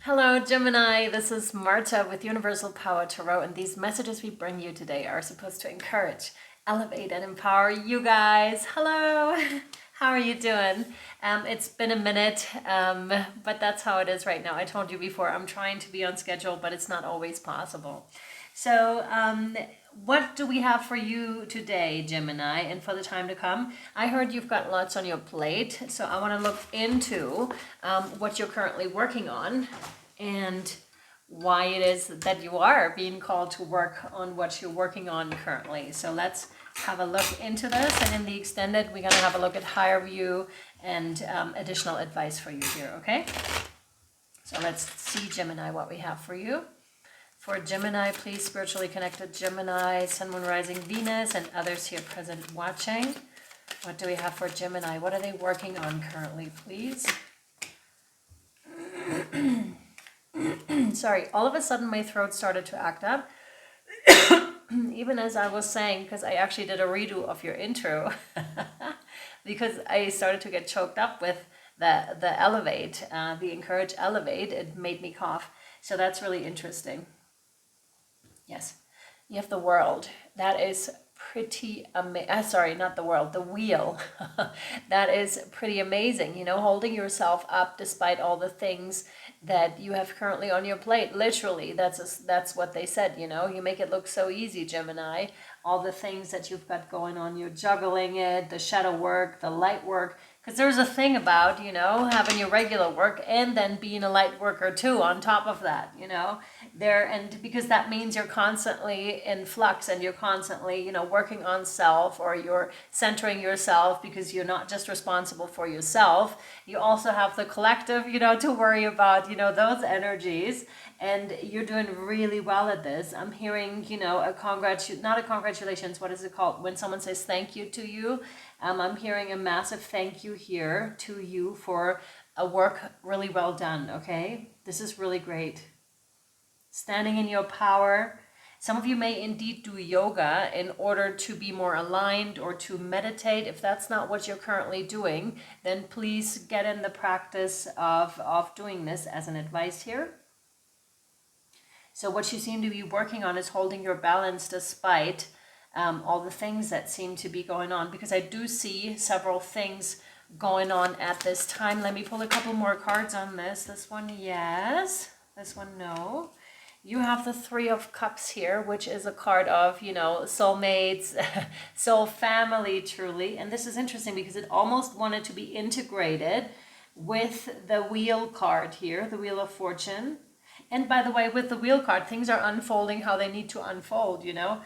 Hello Gemini, this is Marta with Universal Power Tarot, and these messages we bring you today are supposed to encourage, elevate, and empower you guys. Hello, how are you doing? It's been a minute, but that's how it is right now. I told you before, I'm trying to be on schedule, but it's not always possible. So what do we have for you today, Gemini, and for the time to come? I heard you've got lots on your plate, so I want to look into what you're currently working on and why it is that you are being called to work on what you're working on currently. So let's have a look into this, and in the extended, we're going to have a look at higher view and additional advice for you here, okay? So let's see, Gemini, what we have for you. For Gemini, please, spiritually connected Gemini, Sun, Moon, Rising, Venus, and others here present watching. What do we have for Gemini? What are they working on currently, please? Sorry, all of a sudden my throat started to act up. Even as I was saying, because I actually did a redo of your intro. Because I started to get choked up with the elevate, the encourage elevate. It made me cough. So that's really interesting. Yes, you have the world. That is pretty amazing. Sorry, not the world, the wheel. That is pretty amazing, you know, holding yourself up despite all the things that you have currently on your plate. Literally, that's what they said, you know. You make it look so easy, Gemini. All the things that you've got going on, you're juggling it, the shadow work, the light work. Because there's a thing about, you know, having your regular work and then being a light worker too on top of that, you know. And because that means you're constantly in flux and you're constantly, you know, working on self, or you're centering yourself because you're not just responsible for yourself. You also have the collective, you know, to worry about, you know, those energies. And you're doing really well at this. I'm hearing, you know, not a congratulations, what is it called? When someone says thank you to you, I'm hearing a massive thank you here to you for a work really well done, okay? This is really great. Standing in your power. Some of you may indeed do yoga in order to be more aligned or to meditate. If that's not what you're currently doing, then please get in the practice of doing this as an advice here. So what you seem to be working on is holding your balance despite all the things that seem to be going on, because I do see several things going on at this time. Let me pull a couple more cards on this. This one, yes. This one, no. You have the Three of Cups here, which is a card of, you know, soulmates, soul family, truly. And this is interesting because it almost wanted to be integrated with the Wheel card here, the Wheel of Fortune. And by the way, with the Wheel card, things are unfolding how they need to unfold, you know.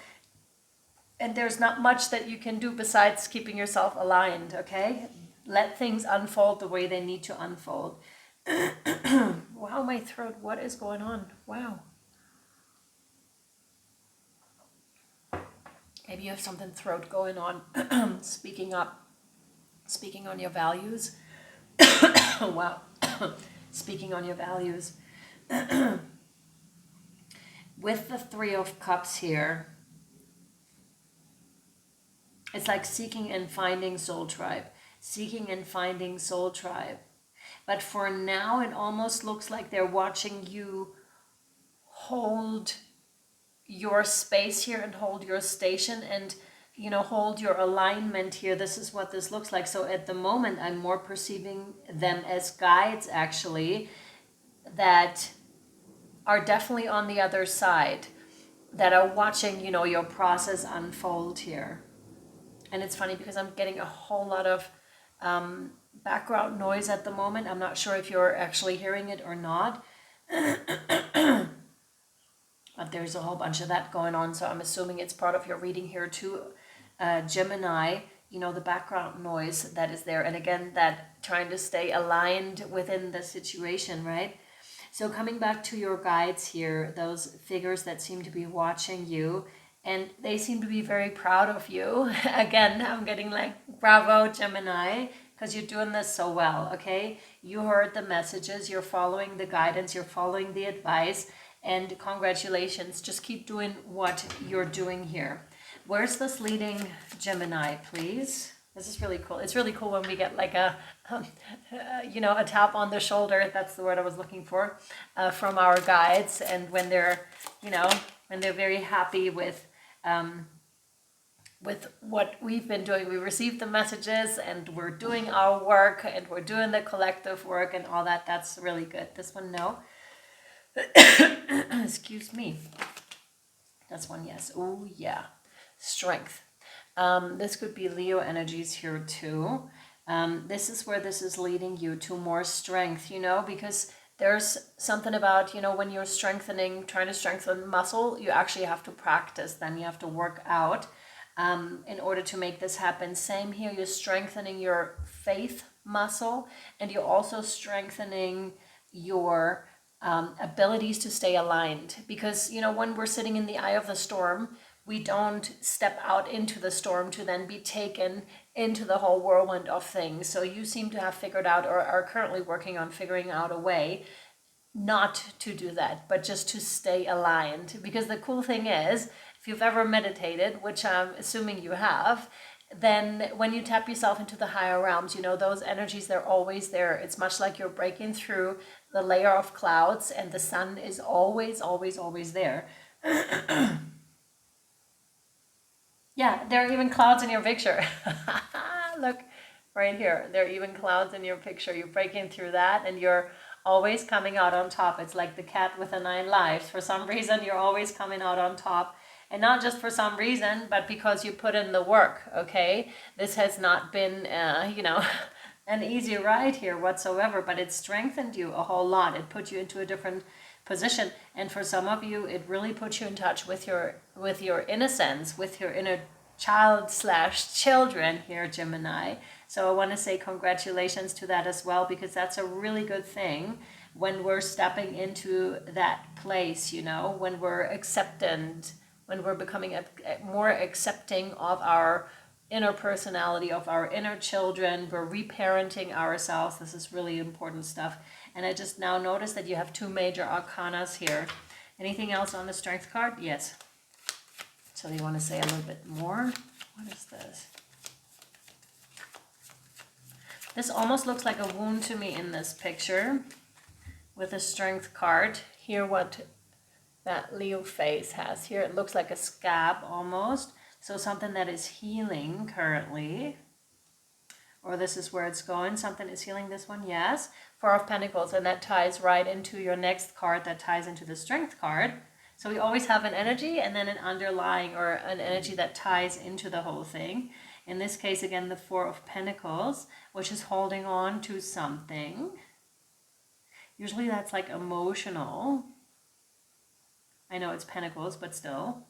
And there's not much that you can do besides keeping yourself aligned, okay? Let things unfold the way they need to unfold. Wow, my throat, what is going on? Wow. Maybe you have something throat going on. Speaking up, speaking on your values. Wow. Speaking on your values. With the Three of Cups here, it's like seeking and finding soul tribe. Seeking and finding soul tribe. But for now, it almost looks like they're watching you hold your space here and hold your station and, you know, hold your alignment here. This is what this looks like. So at the moment, I'm more perceiving them as guides, actually, that are definitely on the other side, that are watching, you know, your process unfold here. And it's funny because I'm getting a whole lot of background noise at the moment. I'm not sure if you're actually hearing it or not. But there's a whole bunch of that going on, so I'm assuming it's part of your reading here too, Gemini, you know, the background noise that is there. And again, that trying to stay aligned within the situation, right? So coming back to your guides here, those figures that seem to be watching you, and they seem to be very proud of you. Again, I'm getting like, bravo, Gemini, because you're doing this so well, okay? You heard the messages, you're following the guidance, you're following the advice, and congratulations. Just keep doing what you're doing here. Where's this leading, Gemini, please? This is really cool. It's really cool when we get like a tap on the shoulder. That's the word I was looking for, from our guides, and when they're, when they're very happy with what we've been doing. We receive the messages and we're doing our work and we're doing the collective work and all that. That's really good. This one, no. Excuse me. This one, yes. Oh, yeah. Strength. This could be Leo energies here too. This is where this is leading you to more strength, because there's something about, when you're trying to strengthen muscle, you actually have to practice, then you have to work out in order to make this happen. Same here, you're strengthening your faith muscle, and you're also strengthening your abilities to stay aligned. Because, when we're sitting in the eye of the storm, we don't step out into the storm to then be taken into the whole whirlwind of things. So you seem to have figured out, or are currently working on figuring out a way not to do that, but just to stay aligned. Because the cool thing is, if you've ever meditated, which I'm assuming you have, then when you tap yourself into the higher realms, those energies, they're always there. It's much like you're breaking through the layer of clouds and the sun is always, always, always there. Yeah, there are even clouds in your picture. Look, right here. There are even clouds in your picture. You're breaking through that and you're always coming out on top. It's like the cat with the 9 lives. For some reason, you're always coming out on top. And not just for some reason, but because you put in the work, okay? This has not been, an easy ride here whatsoever, but it strengthened you a whole lot. It put you into a different position. And for some of you, it really puts you in touch with your innocence, with your inner child/children here, Gemini. So I want to say congratulations to that as well, because that's a really good thing when we're stepping into that place, when we're acceptant, when we're becoming more accepting of our inner personality, of our inner children. We're reparenting ourselves. This is really important stuff. And I just now noticed that you have 2 major arcanas here. Anything else on the strength card? Yes. So you want to say a little bit more? What is this? This almost looks like a wound to me in this picture with a strength card. Here what that Leo face has here. It looks like a scab almost. So something that is healing currently. Or this is where it's going. Something is healing this one, yes. 4 of Pentacles, and that ties right into your next card that ties into the strength card. So we always have an energy and then an underlying or an energy that ties into the whole thing. In this case, again, the 4 of Pentacles, which is holding on to something. Usually that's like emotional. I know it's Pentacles, but still.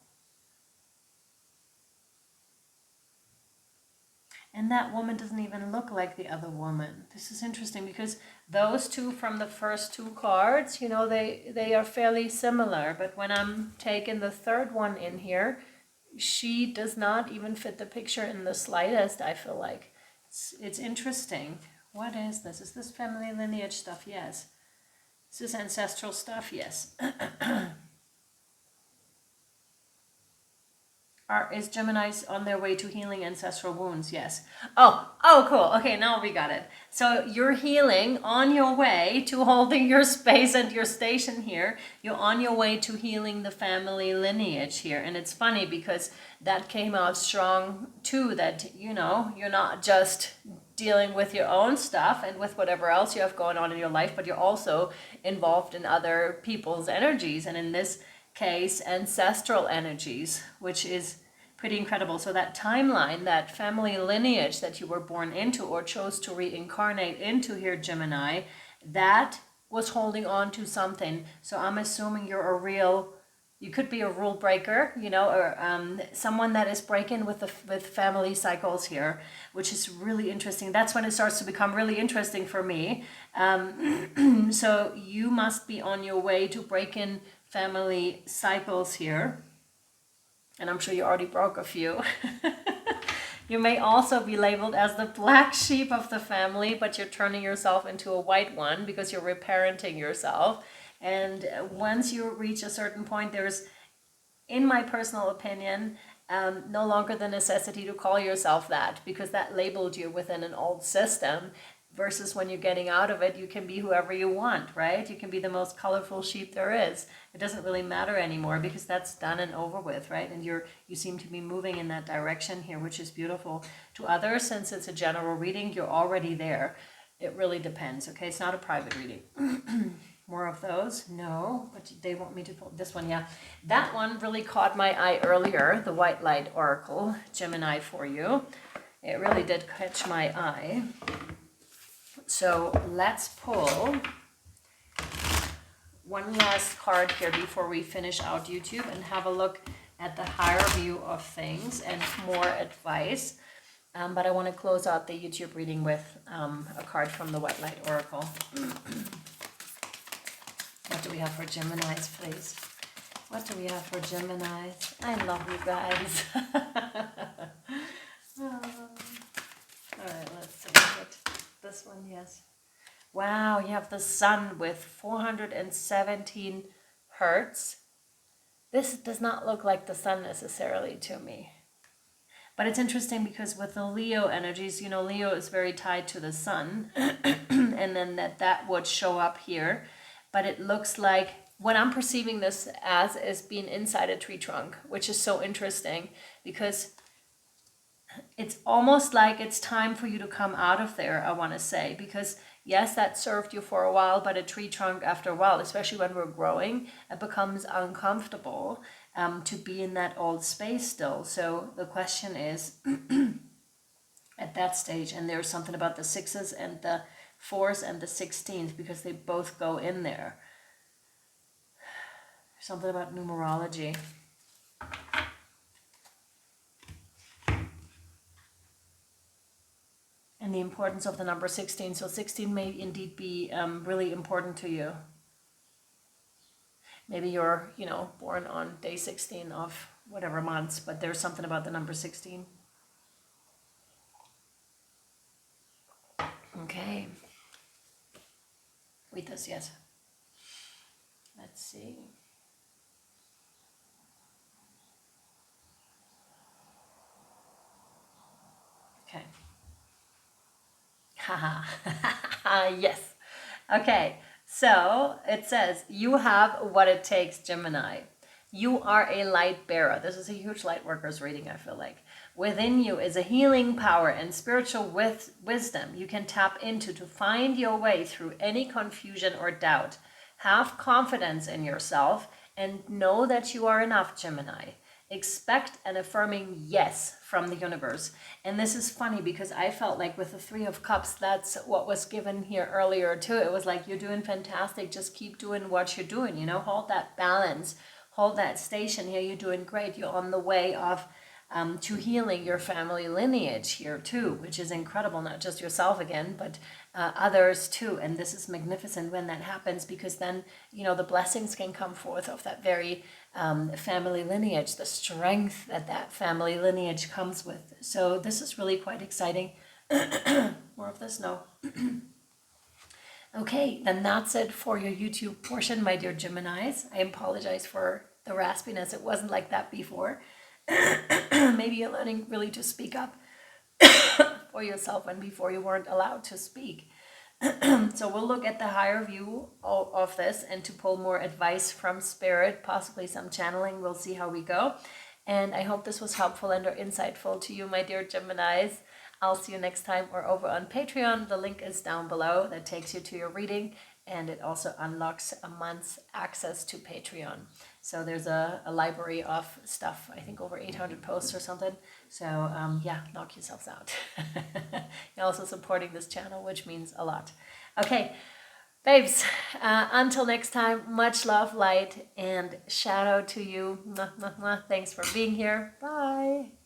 And that woman doesn't even look like the other woman. This is interesting because those 2 from the first 2 cards, they are fairly similar. But when I'm taking the 3rd one in here, she does not even fit the picture in the slightest, I feel like. It's interesting. What is this? Is this family lineage stuff? Yes. Is this ancestral stuff? Yes. Is Gemini's on their way to healing ancestral wounds? Yes. Oh, cool. Okay, now we got it. So you're healing on your way to holding your space and your station here. You're on your way to healing the family lineage here. And it's funny because that came out strong too, that, you're not just dealing with your own stuff and with whatever else you have going on in your life, but you're also involved in other people's energies. And in this case, ancestral energies, which is pretty incredible. So that timeline, that family lineage that you were born into or chose to reincarnate into here, Gemini, that was holding on to something. So I'm assuming you could be a rule breaker, or someone that is breaking with family cycles here, which is really interesting. That's when it starts to become really interesting for me. So you must be on your way to breaking family cycles here. And I'm sure you already broke a few. You may also be labeled as the black sheep of the family, but you're turning yourself into a white one because you're reparenting yourself. And once you reach a certain point, there's, in my personal opinion, no longer the necessity to call yourself that, because that labeled you within an old system, versus when you're getting out of it, you can be whoever you want, right? You can be the most colorful sheep there is. It doesn't really matter anymore because that's done and over with, right? And you seem to be moving in that direction here, which is beautiful. To others, since it's a general reading, you're already there. It really depends, okay? It's not a private reading. More of those? No, but they want me to pull this one, yeah. That one really caught my eye earlier, the White Light Oracle, Gemini for you. It really did catch my eye. So let's pull one last card here before we finish out YouTube and have a look at the higher view of things and more advice. But I want to close out the YouTube reading with a card from the White Light Oracle. What do we have for Geminis, please? What do we have for Geminis? I love you guys. All right, let's see. This one, yes. Wow, you have the sun with 417 hertz. This does not look like the sun necessarily to me. But it's interesting because with the Leo energies, you know, Leo is very tied to the sun. And then that would show up here. But it looks like what I'm perceiving this as is being inside a tree trunk, which is so interesting because it's almost like it's time for you to come out of there, I want to say, because yes, that served you for a while, but a tree trunk after a while, especially when we're growing, it becomes uncomfortable to be in that old space still. So the question is, at that stage, and there's something about the 6s and the 4s and the 16s, because they both go in there. Something about numerology. And the importance of the number 16. So 16 may indeed be really important to you. Maybe you're, you know, born on day 16 of whatever months, but there's something about the number 16. Okay. Read this, yes. Let's see. Okay. Haha. Yes. Okay. So it says, you have what it takes, Gemini. You are a light bearer. This is a huge light workers reading, I feel like. Within you is a healing power and spiritual wisdom you can tap into to find your way through any confusion or doubt. Have confidence in yourself and know that you are enough, Gemini. Expect an affirming yes from the universe. And this is funny because I felt like with the 3 of Cups, that's what was given here earlier too. It was like, you're doing fantastic. Just keep doing what you're doing, you know, hold that balance, hold that station here. You're doing great. You're on the way of to healing your family lineage here too, which is incredible. Not just yourself again, but others too. And this is magnificent when that happens, because then, you know, the blessings can come forth of that very family lineage, the strength that that family lineage comes with. So this is really quite exciting. More of this? No. Okay, then that's it for your YouTube portion, my dear Geminis. I apologize for the raspiness. It wasn't like that before. Maybe you're learning really to speak up for yourself when before you weren't allowed to speak. So we'll look at the higher view of this and to pull more advice from Spirit, possibly some channeling. We'll see how we go. And I hope this was helpful and or insightful to you, my dear Geminis. I'll see you next time or over on Patreon. The link is down below. That takes you to your reading, and it also unlocks a month's access to Patreon. So there's a library of stuff, I think over 800 posts or something. So yeah, knock yourselves out. You're also supporting this channel, which means a lot. Okay, babes, until next time, much love, light, and shadow to you. Mwah, mwah, mwah. Thanks for being here. Bye.